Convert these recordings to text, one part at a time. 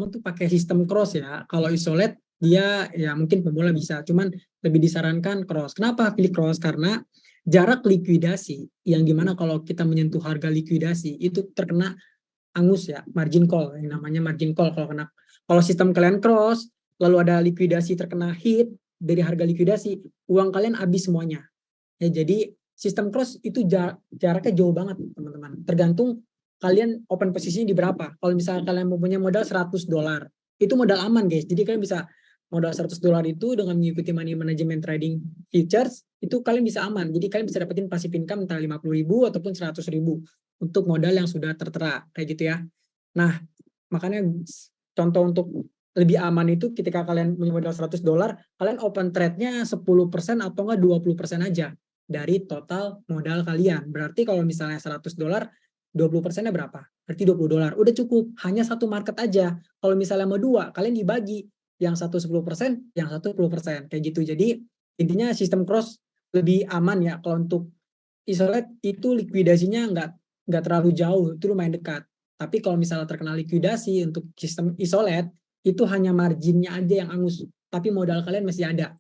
Untuk pakai sistem cross ya. Kalau isolate dia ya mungkin pemula bisa, cuman lebih disarankan cross. Kenapa pilih cross? Karena jarak likuidasi yang dimana kalau kita menyentuh harga likuidasi itu terkena angus ya, margin call yang namanya margin call kalau sistem kalian cross lalu ada likuidasi terkena hit dari harga likuidasi, uang kalian habis semuanya. Ya, jadi sistem cross itu jaraknya jauh banget teman-teman. Tergantung kalian open posisinya di berapa. Kalau misalnya kalian mempunyai modal $100, itu modal aman guys. Jadi kalian bisa modal $100 itu dengan mengikuti money management trading futures, itu kalian bisa aman. Jadi kalian bisa dapetin passive income entah 50.000 ataupun 100.000 untuk modal yang sudah tertera kayak gitu ya. Nah, makanya contoh untuk lebih aman itu ketika kalian punya modal $100, kalian open trade-nya 10% atau enggak 20% aja dari total modal kalian. Berarti kalau misalnya $100, 20%-nya berapa? Berarti $20. Udah cukup, hanya satu market aja. Kalau misalnya mau dua, kalian dibagi. Yang satu 10%, yang satu 10%. Kayak gitu. Jadi intinya sistem cross lebih aman ya. Kalau untuk isolate itu likuidasinya nggak terlalu jauh, itu lumayan dekat. Tapi kalau misalnya terkena likuidasi untuk sistem isolate, itu hanya marginnya aja yang angus. Tapi modal kalian masih ada.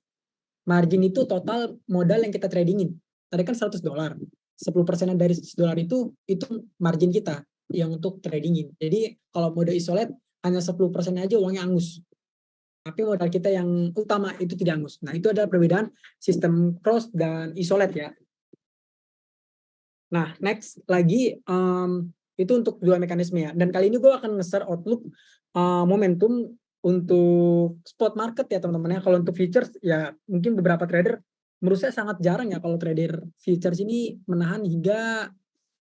Margin itu total modal yang kita tradingin. Tadi kan $100. 10% dari $100 itu margin kita yang untuk tradingin. Jadi kalau mode isolate hanya 10% aja uangnya angus. Tapi modal kita yang utama itu tidak angus. Nah, itu adalah perbedaan sistem cross dan isolate ya. Nah, next lagi itu untuk dua mekanisme ya. Dan kali ini gue akan nge-share outlook momentum untuk spot market ya teman-teman ya. Kalau untuk futures ya mungkin beberapa trader menurut saya sangat jarang ya kalau trader futures ini menahan hingga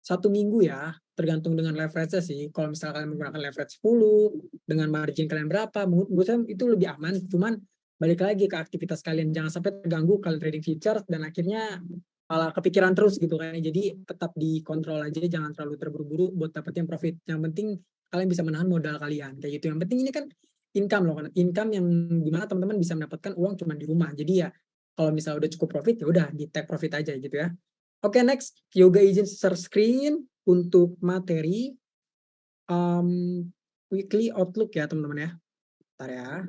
1 minggu ya. Tergantung dengan leverage sih. Kalau misalnya kalian menggunakan leverage 10 dengan margin kalian berapa, menurut saya itu lebih aman. Cuman balik lagi ke aktivitas kalian. Jangan sampai terganggu kalian trading futures dan akhirnya malah kepikiran terus gitu kan. Jadi tetap dikontrol aja, jangan terlalu terburu-buru buat dapetin profit. Yang penting kalian bisa menahan modal kalian kayak gitu. Yang penting ini kan income loh kan. Income yang dimana teman-teman bisa mendapatkan uang cuma di rumah. Jadi ya kalau misalnya udah cukup profit ya udah di take profit aja gitu ya. Oke, next Yoga izin share screen untuk materi weekly outlook ya teman-teman ya. Bentar ya.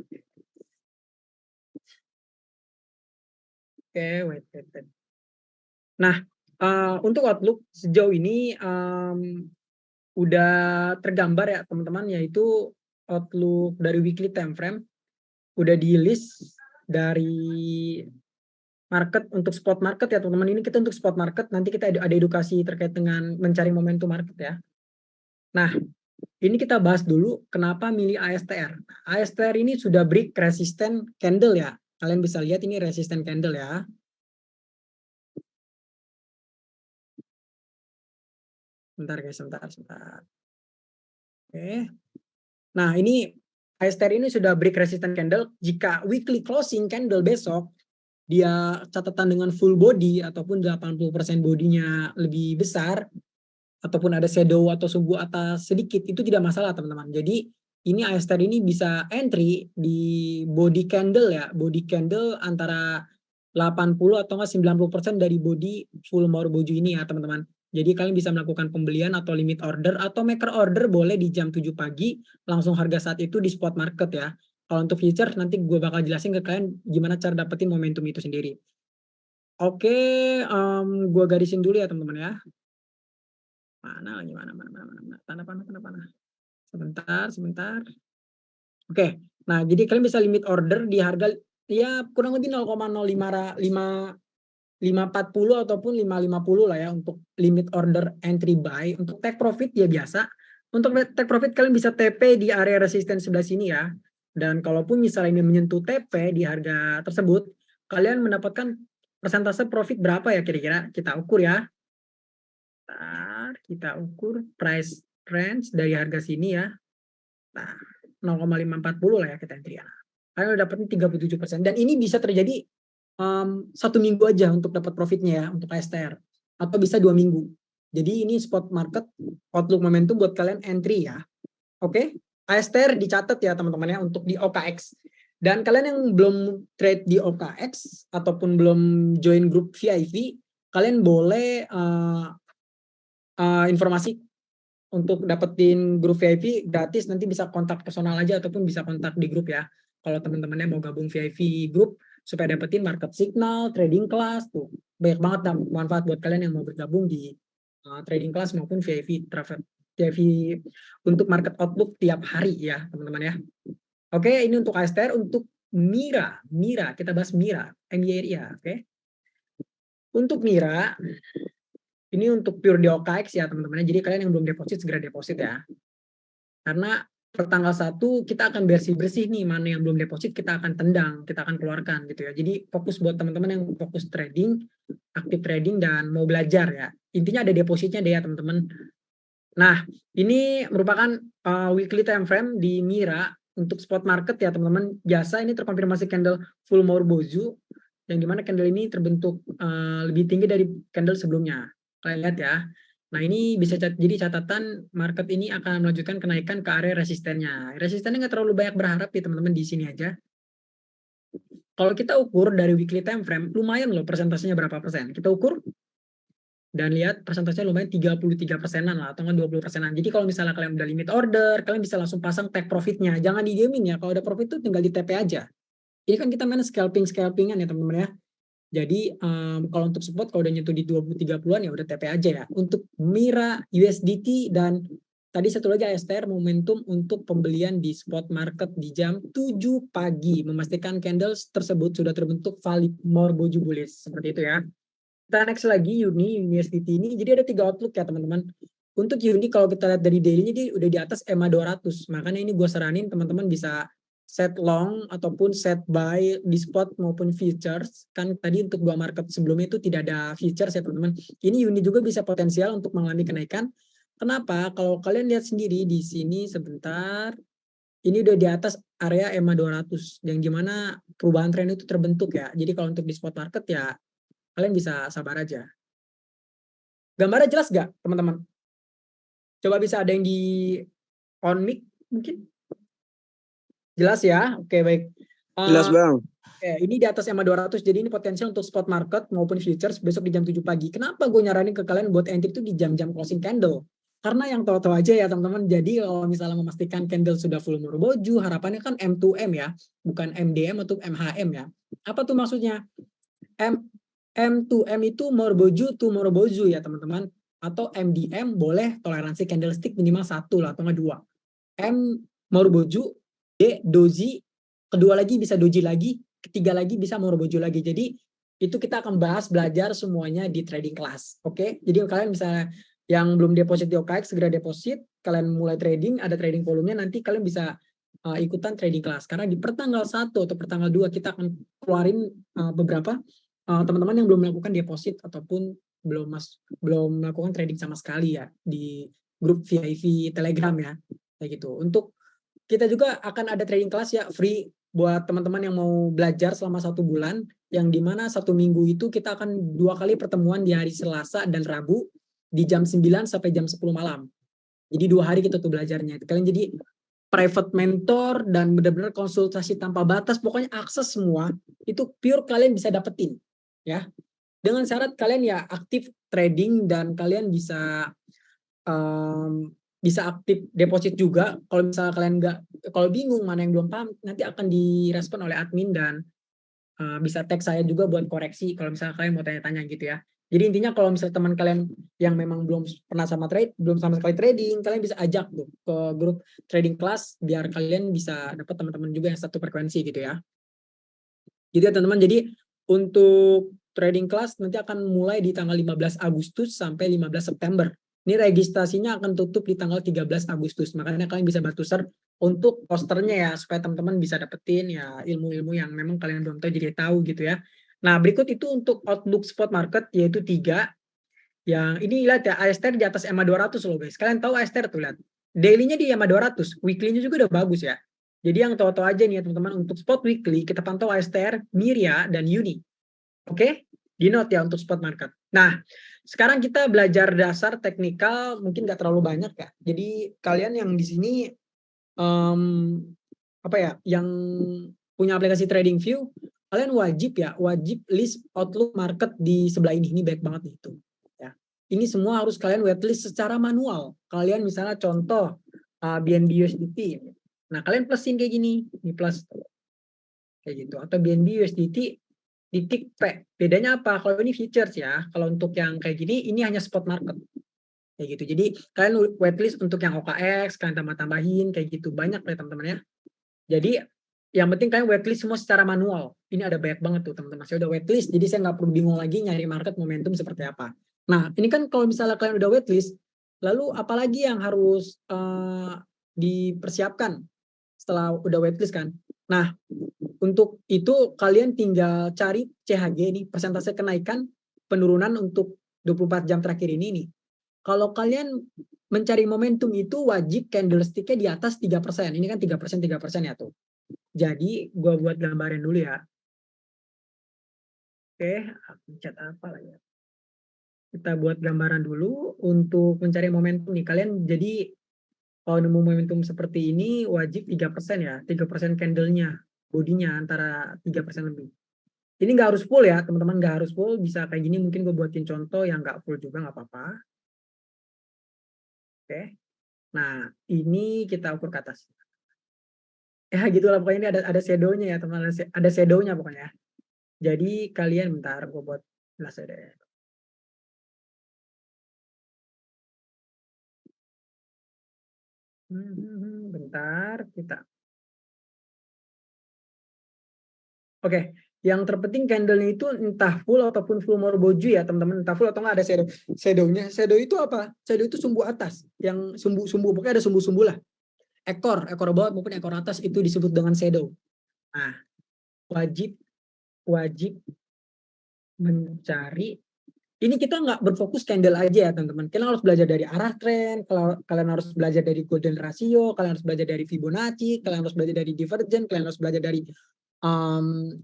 Oke, wait. Nah, untuk outlook sejauh ini udah tergambar ya teman-teman, yaitu outlook dari weekly time frame udah di list dari market untuk spot market ya teman-teman. Ini kita untuk spot market, nanti kita ada edukasi terkait dengan mencari momentum market ya. Nah, ini kita bahas dulu kenapa milih ASTR. ASTR ini sudah break resistant candle ya. Kalian bisa lihat ini resistant candle ya. Bentar guys, sebentar. Oke. Nah, ini ASTR ini sudah break resistant candle. Jika weekly closing candle besok dia catatan dengan full body ataupun 80% bodinya lebih besar ataupun ada shadow atau subuh atas sedikit, itu tidak masalah teman-teman. Jadi ini ASTR ini bisa entry di body candle ya, body candle antara 80 atau 90% dari body full Maruboju ini ya teman-teman. Jadi kalian bisa melakukan pembelian atau limit order atau maker order boleh di jam 7 pagi langsung harga saat itu di spot market ya. Kalau untuk futures nanti gue bakal jelasin ke kalian gimana cara dapetin momentum itu sendiri. Oke, gue garisin dulu ya teman-teman ya. Mana lagi mana. Tanda panah. Sebentar. Oke. Nah, jadi kalian bisa limit order di harga ya kurang lebih 0,0540 ataupun 550 lah ya untuk limit order entry buy. Untuk take profit ya biasa. Untuk take profit kalian bisa TP di area resisten sebelah sini ya. Dan kalaupun misalnya ini menyentuh TP di harga tersebut, kalian mendapatkan persentase profit berapa ya kira-kira? Kita ukur ya. Kita ukur price range dari harga sini ya. Nah, 0,540 lah ya kita entry ya. Kalian udah dapetin 37%. Dan ini bisa terjadi 1 minggu aja untuk dapat profitnya ya untuk ASTR. Atau bisa 2 minggu. Jadi ini spot market outlook momentum buat kalian entry ya. Oke, ASTR dicatat ya teman-teman ya untuk di OKX. Dan kalian yang belum trade di OKX ataupun belum join grup VIP, kalian boleh informasi untuk dapetin grup VIP gratis, nanti bisa kontak personal aja ataupun bisa kontak di grup ya. Kalau teman-temannya mau gabung VIP grup supaya dapetin market signal, trading class tuh. Banyak banget manfaat buat kalian yang mau bergabung di trading class maupun VIP traffic VIP untuk market outlook tiap hari ya, teman-teman ya. Oke, ini untuk ASTR. Untuk Mira kita bahas Mira, MYRA, oke. Untuk Mira ini untuk pure di OKX ya teman-teman. Jadi kalian yang belum deposit segera deposit ya. Karena per tanggal 1 kita akan bersih-bersih nih, mana yang belum deposit kita akan tendang, kita akan keluarkan gitu ya. Jadi fokus buat teman-teman yang fokus trading, aktif trading dan mau belajar ya. Intinya ada depositnya deh ya teman-teman. Nah, ini merupakan weekly time frame di Mira untuk spot market ya teman-teman. Biasa ini terkonfirmasi candle full Morbozu yang dimana candle ini terbentuk lebih tinggi dari candle sebelumnya. Kalian lihat ya. Nah, ini bisa jadi catatan market ini akan melanjutkan kenaikan ke area resistennya. Resistennya nggak terlalu banyak berharap ya teman-teman, di sini aja. Kalau kita ukur dari weekly time frame, lumayan loh persentasenya berapa persen. Kita ukur dan lihat persentasenya lumayan 33%-an lah atau enggak 20%-an. Jadi kalau misalnya kalian udah limit order, kalian bisa langsung pasang take profitnya. Jangan didiemin ya. Kalau ada profit tuh tinggal di TP aja. Ini kan kita main scalpingan ya teman-teman ya. Jadi kalau untuk spot kalau udah nyentuh di 20-30-an ya udah TP aja ya. Untuk Mira, USDT dan tadi satu lagi ASTR momentum untuk pembelian di spot market di jam 7 pagi. Memastikan candles tersebut sudah terbentuk valid Morbozu bullish. Seperti itu ya. Kita next lagi USDT ini. Jadi ada 3 outlook ya teman-teman. Untuk Uni kalau kita lihat dari daily-nya dia udah di atas EMA 200. Makanya ini gue saranin teman-teman bisa set long ataupun set buy di spot maupun futures. Kan tadi untuk 2 market sebelumnya itu tidak ada futures ya teman-teman. Ini Uni juga bisa potensial untuk mengalami kenaikan. Kenapa? Kalau kalian lihat sendiri di sini sebentar. Ini udah di atas area EMA 200 yang gimana perubahan tren itu terbentuk ya. Jadi kalau untuk di spot market ya kalian bisa sabar aja. Gambarnya jelas gak teman-teman? Coba bisa ada yang di on mic mungkin? Jelas ya? Oke baik. Jelas Bang. Ini di atas EMA 200, jadi ini potensial untuk spot market maupun futures besok di jam 7 pagi. Kenapa gue nyaranin ke kalian buat entry itu di jam-jam closing candle? Karena yang tahu-tahu aja ya teman-teman, jadi kalau misalnya memastikan candle sudah full Morbozu, harapannya kan M2M ya, bukan MDM atau MHM ya. Apa tuh maksudnya? M2M itu Morbozu to Morbozu ya teman-teman, atau MDM boleh toleransi candlestick minimal 1 lah atau enggak 2. M Morbozu, D doji, kedua lagi bisa doji lagi, ketiga lagi bisa Morbozu lagi. Jadi itu kita akan bahas belajar semuanya di trading class. Oke? Jadi kalian misalnya yang belum deposit di OKX segera deposit, kalian mulai trading, ada trading volumenya, nanti kalian bisa ikutan trading class. Karena di pertanggal 1 atau pertanggal 2 kita akan keluarin beberapa teman-teman yang belum melakukan deposit ataupun belum melakukan trading sama sekali ya di grup VIP Telegram ya kayak gitu. Untuk kita juga akan ada trading class ya free buat teman-teman yang mau belajar selama 1 bulan, yang dimana 1 minggu itu kita akan 2 kali pertemuan di hari Selasa dan Rabu di jam 9 sampai jam 10 malam. Jadi 2 hari kita tuh belajarnya. Kalian jadi private mentor dan benar-benar konsultasi tanpa batas, pokoknya akses semua itu pure kalian bisa dapetin ya. Dengan syarat kalian ya aktif trading dan kalian bisa bisa aktif deposit juga. Kalau misalnya kalian kalau bingung mana yang belum paham, nanti akan direspon oleh admin dan bisa tag saya juga buat koreksi kalau misalnya kalian mau tanya-tanya gitu ya. Jadi intinya kalau misalnya teman kalian yang memang belum pernah belum sama sekali trading, kalian bisa ajak tuh ke grup trading class biar kalian bisa dapat teman-teman juga yang satu frekuensi gitu ya. Gitu ya teman-teman. Jadi untuk trading class nanti akan mulai di tanggal 15 Agustus sampai 15 September. Ini registrasinya akan tutup di tanggal 13 Agustus. Makanya kalian bisa bantu share untuk posternya ya supaya teman-teman bisa dapetin ya ilmu-ilmu yang memang kalian belum tahu jadi tahu gitu ya. Nah, berikut itu untuk outlook spot market yaitu 3. Yang ini lihat ya ASTR di atas EMA 200 loh guys. Kalian tahu ASTR tuh lihat. Daily-nya di EMA 200, weekly-nya juga udah bagus ya. Jadi yang tahu-tahu aja nih ya teman-teman, untuk spot weekly kita pantau ASTR, Miria dan Uni. Oke? Di note ya untuk spot market. Nah, sekarang kita belajar dasar teknikal mungkin nggak terlalu banyak ya. Jadi kalian yang di sini apa ya, yang punya aplikasi TradingView, kalian wajib list outlook market di sebelah ini baik banget nih tuh. Ya. ini semua harus kalian waitlist secara manual. Kalian misalnya contoh BNB USDT. Nah, kalian plusin kayak gini, di plus kayak gitu. Atau BNB USDT titik P. Bedanya apa? Kalau ini futures ya. Kalau untuk yang kayak gini, ini hanya spot market. Kayak gitu. Jadi kalian waitlist untuk yang OKX, kalian tambah-tambahin kayak gitu. Banyak ya teman-teman ya. Jadi yang penting kalian waitlist semua secara manual. Ini ada banyak banget tuh teman-teman. Saya udah waitlist, jadi saya nggak perlu bingung lagi nyari market momentum seperti apa. Nah, ini kan kalau misalnya kalian udah waitlist, lalu apalagi yang harus dipersiapkan setelah udah waitlist kan? Nah, untuk itu kalian tinggal cari CHG ini, persentase kenaikan penurunan untuk 24 jam terakhir ini nih. Kalau kalian mencari momentum itu wajib candlestick-nya di atas 3%. Ini kan 3% ya tuh. Jadi gue buat gambaran dulu ya. Oke, pencet apa lah ya. Kita buat gambaran dulu untuk mencari momentum nih. Kalian jadi kalau nemu momentum seperti ini wajib 3% ya. 3% candle-nya, bodinya antara 3% lebih. Ini nggak harus full ya, teman-teman, nggak harus full. Bisa kayak gini, mungkin gue buatin contoh yang nggak full juga nggak apa-apa. Oke. Nah, ini kita ukur ke atas. Ya gitulah pokoknya ini ada shadow-nya ya, teman-teman. Ada shadow-nya pokoknya. Jadi kalian bentar, gue buat jelas deh. Bentar, kita. Oke, yang terpenting candle-nya itu entah full ataupun full morboju ya teman-teman, entah full atau nggak ada shadow. Shadow-nya, shadow itu apa? Shadow itu sumbu atas, yang sumbu-sumbu, pokoknya ada sumbu-sumbu lah. Ekor bawah maupun ekor atas itu disebut dengan shadow. Nah, wajib wajib mencari. Ini kita nggak berfokus candle aja ya teman-teman. Kalian harus belajar dari arah tren, kalian harus belajar dari golden ratio, kalian harus belajar dari Fibonacci, kalian harus belajar dari divergent, kalian harus belajar dari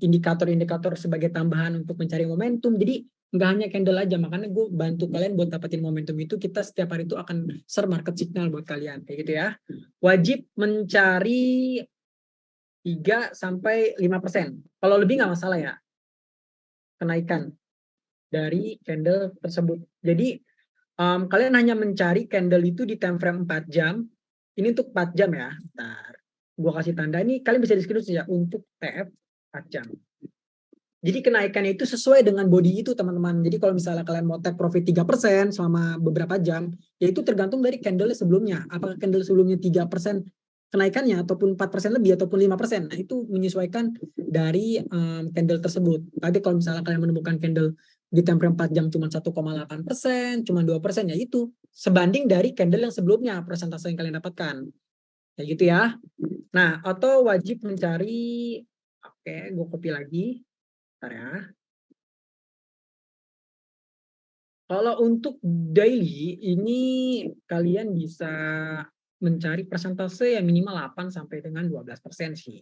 indikator-indikator sebagai tambahan untuk mencari momentum. Jadi nggak hanya candle aja, makanya gue bantu kalian buat dapetin momentum itu. Kita setiap hari itu akan share market signal buat kalian, kayak gitu ya. Wajib mencari 3-5%. Kalau lebih nggak masalah ya, kenaikan dari candle tersebut. Jadi kalian hanya mencari candle itu di time frame 4 jam. Ini untuk 4 jam ya. Bentar. Gua kasih tanda ini, kalian bisa di screenshot ya untuk TF 4 jam. Jadi kenaikannya itu sesuai dengan body itu teman-teman. Jadi kalau misalnya kalian mau take profit 3% selama beberapa jam, ya itu tergantung dari candle sebelumnya. Apakah candle sebelumnya 3% kenaikannya ataupun 4% lebih ataupun 5%. Nah, itu menyesuaikan dari candle tersebut. Tapi kalau misalnya kalian menemukan candle di time frame 4 jam cuma 1,8%, cuma 2%, ya itu sebanding dari candle yang sebelumnya persentase yang kalian dapatkan. Kayak gitu ya. Nah, atau wajib mencari, oke, gue copy lagi. Bentar ya. Kalau untuk daily ini kalian bisa mencari persentase yang minimal 8 sampai dengan 12% sih.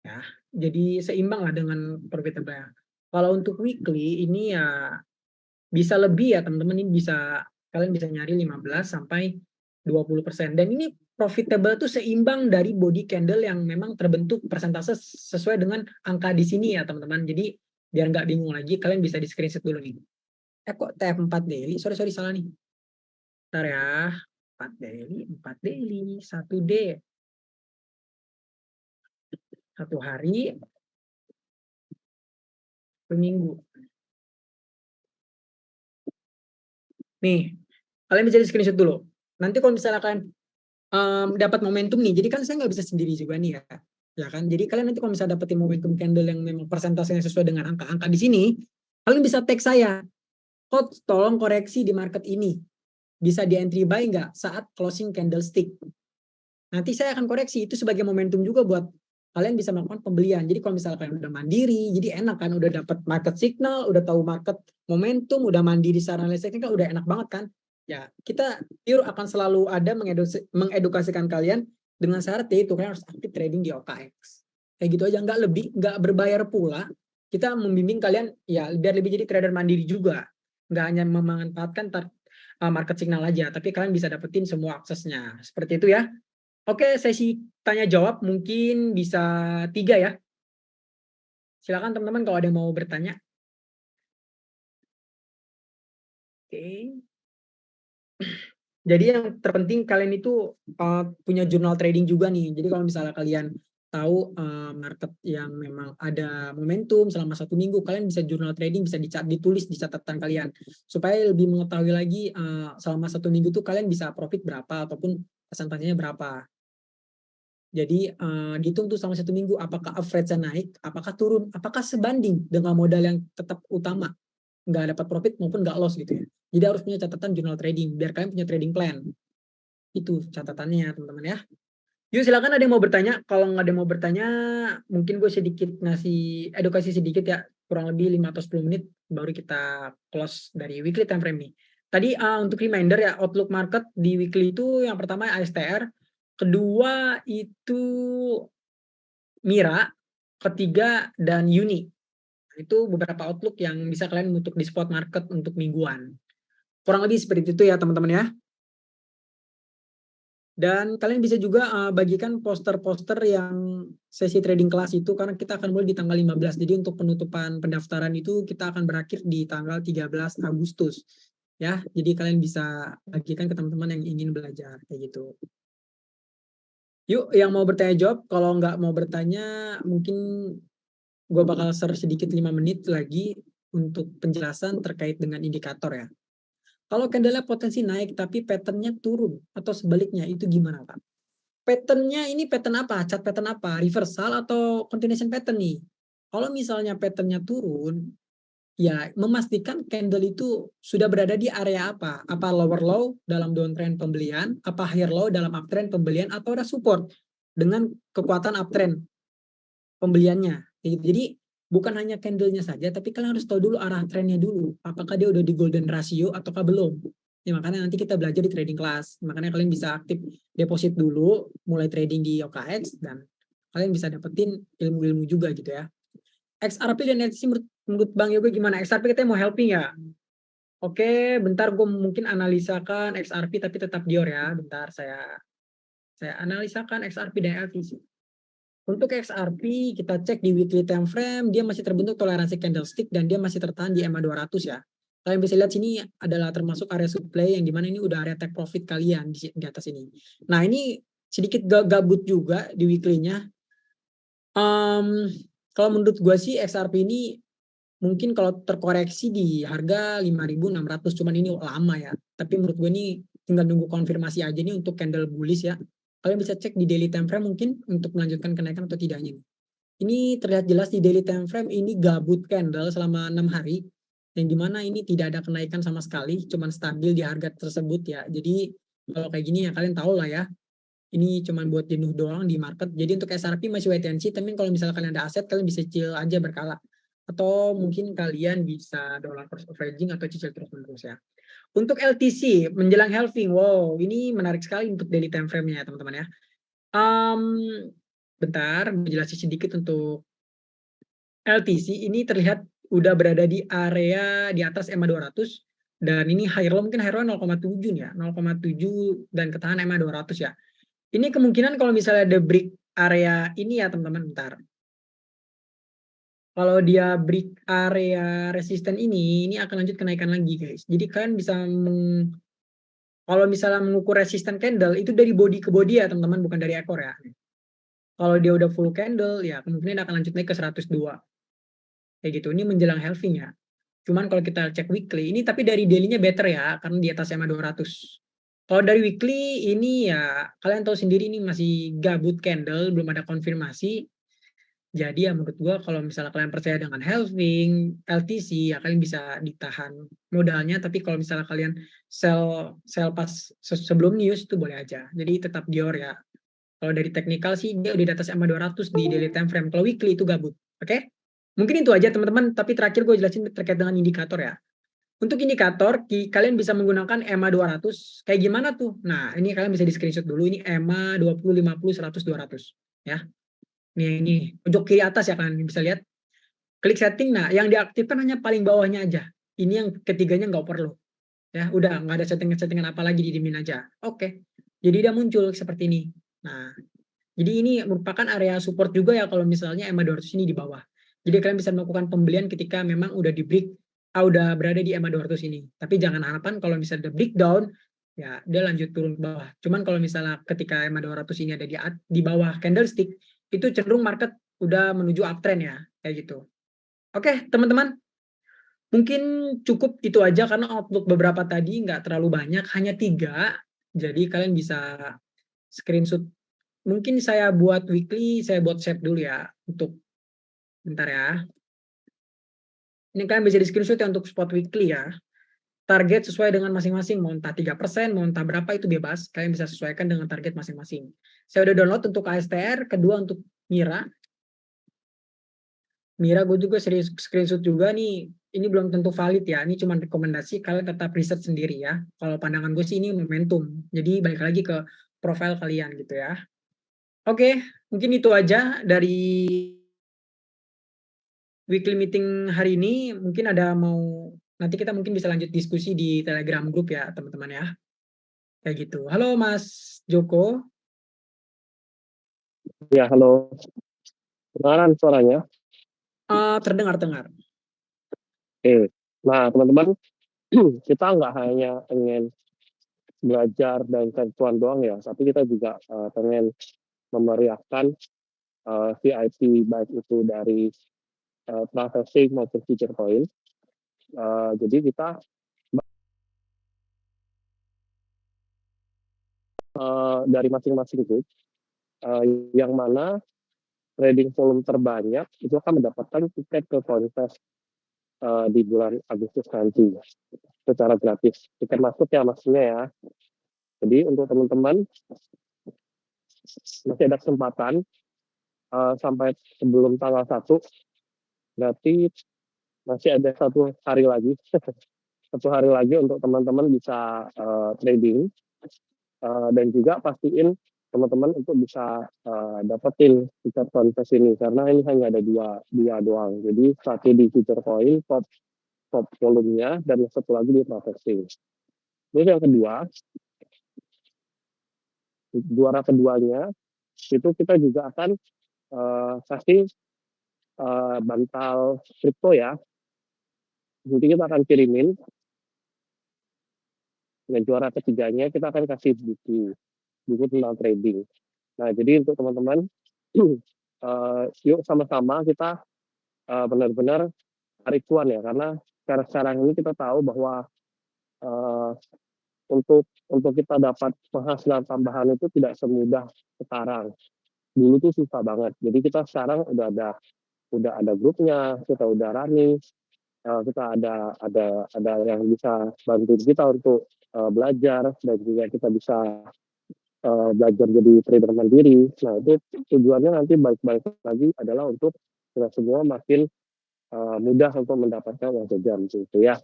Ya. Jadi seimbang lah dengan profitable. Kalau untuk weekly ini ya bisa lebih ya teman-teman, ini bisa kalian bisa nyari 15 sampai 20%. Dan ini profitable tuh seimbang dari body candle yang memang terbentuk persentase sesuai dengan angka di sini ya teman-teman. Jadi biar nggak bingung lagi, kalian bisa di screenshot dulu nih. Kok TF4 daily? Sorry salah nih. Bentar ya. 4 daily, 1D. 1 hari, seminggu. Nih, kalian bisa di screenshot dulu. Nanti kalau misalnya kalian dapat momentum nih, jadi kan saya nggak bisa sendiri juga nih ya. Ya kan? Jadi kalian nanti kalau misalnya dapetin momentum candle yang memang persentasenya sesuai dengan angka-angka di sini, kalian bisa tag saya. Coach, tolong koreksi di market ini. Bisa di entry buy nggak saat closing candlestick? Nanti saya akan koreksi itu sebagai momentum juga buat kalian bisa melakukan pembelian. Jadi kalau misalnya kalian udah mandiri, jadi enak kan, udah dapat market signal, udah tahu market momentum, udah mandiri secara analisis teknikal, udah enak banget kan. Ya, kita pure akan selalu ada mengedukasikan kalian dengan syarat itu kalian harus aktif trading di OKX. Kayak gitu aja, nggak lebih, nggak berbayar pula. Kita membimbing kalian ya biar lebih jadi trader mandiri juga. Nggak hanya memanfaatkan market signal aja, tapi kalian bisa dapetin semua aksesnya. Seperti itu ya. Oke, sesi tanya jawab mungkin bisa 3 ya. Silakan teman-teman kalau ada yang mau bertanya. Oke. Jadi yang terpenting kalian itu, punya jurnal trading juga nih. Jadi kalau misalnya kalian tahu, market yang memang ada momentum selama 1 minggu, kalian bisa jurnal trading, bisa ditulis di catatan kalian. Supaya lebih mengetahui lagi, selama 1 minggu tuh kalian bisa profit berapa ataupun persentasenya berapa. Jadi, dihitung tuh selama 1 minggu, apakah average-nya naik, apakah turun, apakah sebanding dengan modal yang tetap utama, nggak dapat profit maupun nggak loss gitu ya. Jadi harus punya catatan jurnal trading, biar kalian punya trading plan. Itu catatannya teman-teman ya. Yuk silakan ada yang mau bertanya. Kalau nggak ada yang mau bertanya, mungkin gue sedikit ngasih edukasi sedikit ya, kurang lebih 5 atau 10 menit baru kita close dari weekly time frame nih. Tadi untuk reminder ya, outlook market di weekly itu yang pertama ASTR, kedua itu Mira, ketiga dan Uni. Itu beberapa outlook yang bisa kalian untuk di spot market untuk mingguan. Kurang lebih seperti itu ya teman-teman ya. Dan kalian bisa juga bagikan poster-poster yang sesi trading kelas itu karena kita akan mulai di tanggal 15. Jadi untuk penutupan pendaftaran itu kita akan berakhir di tanggal 13 Agustus. Ya, jadi kalian bisa bagikan ke teman-teman yang ingin belajar kayak gitu. Yuk, yang mau bertanya jawab. Kalau nggak mau bertanya, mungkin gue bakal share sedikit 5 menit lagi untuk penjelasan terkait dengan indikator ya. Kalau candle potensi naik tapi pattern-nya turun atau sebaliknya itu gimana Pak? Pattern-nya ini pattern apa? Chart pattern apa? Reversal atau continuation pattern nih? Kalau misalnya pattern-nya turun, ya memastikan candle itu sudah berada di area apa? Apa lower low dalam downtrend pembelian, apa higher low dalam uptrend pembelian, atau ada support dengan kekuatan uptrend pembeliannya. Jadi bukan hanya candle-nya saja, tapi kalian harus tahu dulu arah trennya dulu. Apakah dia udah di golden ratio ataukah belum? Ya, makanya nanti kita belajar di trading class. Makanya kalian bisa aktif deposit dulu, mulai trading di OKX, dan kalian bisa dapetin ilmu-ilmu juga gitu ya. XRP dan LTC menurut Bang Yoga gimana? XRP kita mau helping ya? Oke, bentar gue mungkin analisakan XRP tapi tetap Dior ya. Bentar saya analisakan XRP dan LTC. Untuk XRP kita cek di weekly time frame, dia masih terbentuk toleransi candlestick dan dia masih tertahan di EMA 200 ya. Kalian bisa lihat sini adalah termasuk area supply yang dimana ini udah area take profit kalian di atas ini. Nah ini sedikit gabut juga di weekly-nya. Kalau menurut gue sih XRP ini mungkin kalau terkoreksi di harga 5.600, cuman ini lama ya. Tapi menurut gue ini tinggal nunggu konfirmasi aja nih untuk candle bullish ya. Kalian bisa cek di daily time frame mungkin untuk melanjutkan kenaikan atau tidaknya. Ini terlihat jelas di daily time frame ini gabut candle selama 6 hari yang dimana ini tidak ada kenaikan sama sekali, cuman stabil di harga tersebut ya. Jadi kalau kayak gini ya kalian tahu lah ya, ini cuman buat jenuh doang di market. Jadi untuk SRP masih wait and see, tapi kalau misalnya kalian ada aset, kalian bisa cicil aja berkala. Atau mungkin kalian bisa dollar cost averaging atau cicil terus-menerus ya. Untuk LTC menjelang halving, wow ini menarik sekali untuk daily time frame-nya ya teman-teman ya. Um, Bentar, menjelaskan sedikit untuk LTC ini terlihat udah berada di area di atas EMA 200 dan ini high low mungkin high low 0,7 nih ya, 0,7 dan ketahan EMA 200 ya. Ini kemungkinan kalau misalnya ada break area ini ya teman-teman, bentar. Kalau dia break area resisten ini akan lanjut kenaikan lagi guys. Jadi kalian bisa kalau misalnya mengukur resisten candle itu dari body ke body ya teman-teman, bukan dari ekor ya. Kalau dia udah full candle ya kemungkinan akan lanjut naik ke 102. Kayak gitu. Ini menjelang halving ya. Cuman kalau kita cek weekly, ini tapi dari daily-nya better ya, karena di atas EMA 200. Kalau dari weekly, ini ya kalian tahu sendiri ini masih gabut candle, belum ada konfirmasi. Jadi ya menurut gua kalau misalnya kalian percaya dengan halving, LTC, ya kalian bisa ditahan modalnya. Tapi kalau misalnya kalian sell pas sebelum news itu boleh aja. Jadi tetap Dior ya. Kalau dari teknikal sih dia udah di atas EMA 200 di daily time frame. Kalau weekly itu gabut. Oke? Mungkin itu aja teman-teman, tapi terakhir gue jelasin terkait dengan indikator ya. Untuk indikator, kalian bisa menggunakan EMA 200. Kayak gimana tuh? Nah, ini kalian bisa di screenshot dulu. Ini EMA 20, 50, 100, 200. Ya. Ini pojok kiri atas ya kalian bisa lihat. Klik setting. Nah, yang diaktifkan hanya paling bawahnya aja. Ini yang ketiganya nggak perlu. Ya, udah nggak ada settingan-settingan apa lagi, didimin aja. Oke. Jadi dia muncul seperti ini. Nah, jadi ini merupakan area support juga ya kalau misalnya EMA 200 ini di bawah. Jadi kalian bisa melakukan pembelian ketika memang udah di break udah berada di EMA 200 ini. Tapi jangan harapan kalau misalnya the breakdown, ya dia lanjut turun ke bawah. Cuman kalau misalnya ketika EMA 200 ini ada di bawah candlestick, itu cenderung market udah menuju uptrend ya, kayak gitu. Oke, teman-teman, mungkin cukup itu aja karena outlook beberapa tadi nggak terlalu banyak, hanya 3. Jadi kalian bisa screenshot. Mungkin saya buat weekly, saya buat save dulu ya untuk bentar ya. Ini kalian bisa di screenshot ya untuk spot weekly ya. Target sesuai dengan masing-masing, mau entah 3%, mau entah berapa itu bebas. Kalian bisa sesuaikan dengan target masing-masing. Saya udah download untuk ASTR, kedua untuk Mira. Mira gue juga sering screenshot juga nih. Ini belum tentu valid ya. Ini cuma rekomendasi. Kalian tetap riset sendiri ya. Kalau pandangan gue sih ini momentum. Jadi balik lagi ke profil kalian gitu ya. Oke, mungkin itu aja dari weekly meeting hari ini. Mungkin ada nanti kita mungkin bisa lanjut diskusi di Telegram group ya teman-teman ya. Kayak gitu. Halo Mas Joko. Ya, halo. Kedengaran suaranya? Terdengar. Oke. Nah, teman-teman, kita nggak hanya pengen belajar dan cari cuan doang ya, tapi kita juga pengen memeriahkan VIP baik itu dari Transacting maupun future coin. Jadi kita dari masing-masing grup yang mana trading volume terbanyak itu akan mendapatkan tiket ke kontes di bulan Agustus nanti secara gratis. Tiket masuk ya maksudnya ya. Jadi untuk teman-teman masih ada kesempatan sampai sebelum tanggal 1, berarti masih ada 1 hari lagi. 1 hari lagi untuk teman-teman bisa trading dan juga pastiin teman-teman untuk bisa dapetin tiket kontes ini karena ini hanya ada dua doang. Jadi satu di future coin top volumenya dan satu lagi di processing. Terus yang kedua, juara keduanya itu kita juga akan kasih bantal kripto ya. Nanti kita akan kirimin. Dan juara ketiganya kita akan kasih buku tentang trading. Nah, jadi untuk teman-teman, yuk sama-sama kita benar-benar cari cuan ya, karena sekarang ini kita tahu bahwa untuk kita dapat penghasilan tambahan itu tidak semudah sekarang. Dulu tuh susah banget. Jadi kita sekarang udah ada grupnya, kita udah running, kita ada yang bisa bantu kita untuk belajar dan juga kita bisa belajar jadi trader mandiri. Nah itu tujuannya nanti balik lagi adalah untuk kita semua makin mudah untuk mendapatkan uang jajan gitu ya.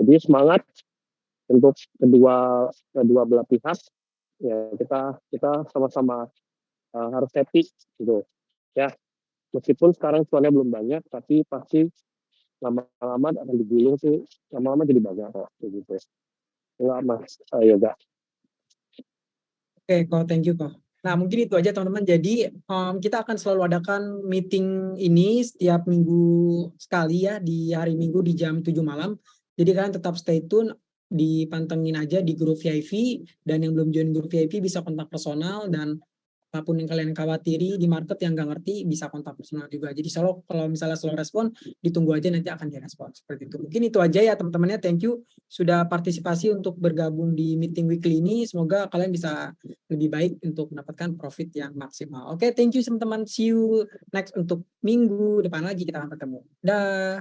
Jadi semangat untuk kedua belah pihak ya, kita sama-sama harus happy gitu ya. Meskipun sekarang cuannya belum banyak, tapi pasti lama-lama akan digulung sih, lama-lama jadi banyak kok gitu. Enggak Mas Yoga. Oke, kok thank you kok. Nah, mungkin itu aja teman-teman. Jadi kita akan selalu adakan meeting ini setiap minggu sekali ya, di hari Minggu di jam 7 malam. Jadi kalian tetap stay tune, dipantengin aja di grup VIP, dan yang belum join grup VIP bisa kontak personal, dan apapun yang kalian khawatiri di market yang nggak ngerti bisa kontak personal juga. Jadi kalau misalnya slow respon, ditunggu aja nanti akan direspon seperti itu. Mungkin itu aja ya teman-temannya. Thank you sudah partisipasi untuk bergabung di meeting weekly ini. Semoga kalian bisa lebih baik untuk mendapatkan profit yang maksimal. Oke, thank you teman-teman. See you next untuk minggu depan lagi kita akan ketemu. Dah.